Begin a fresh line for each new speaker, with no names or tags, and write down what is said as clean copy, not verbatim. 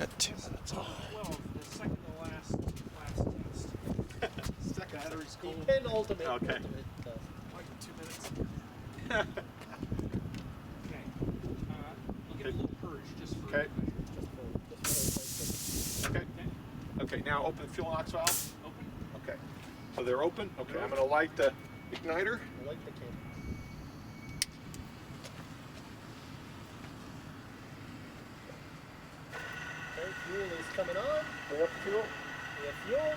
Got 2 minutes.
12, the second to last test.
Second battery's
The
cold.
penultimate.
Okay.
Ultimate,
Like 2 minutes. Okay. You'll get a little purge just for
Okay.
just for
Okay. Okay, now open the fuel NOx valve.
open.
Okay. So they're open. Okay, I'm going to light the igniter.
I like the candle. Okay, fuel is coming on.
Bring up the fuel.
We have fuel.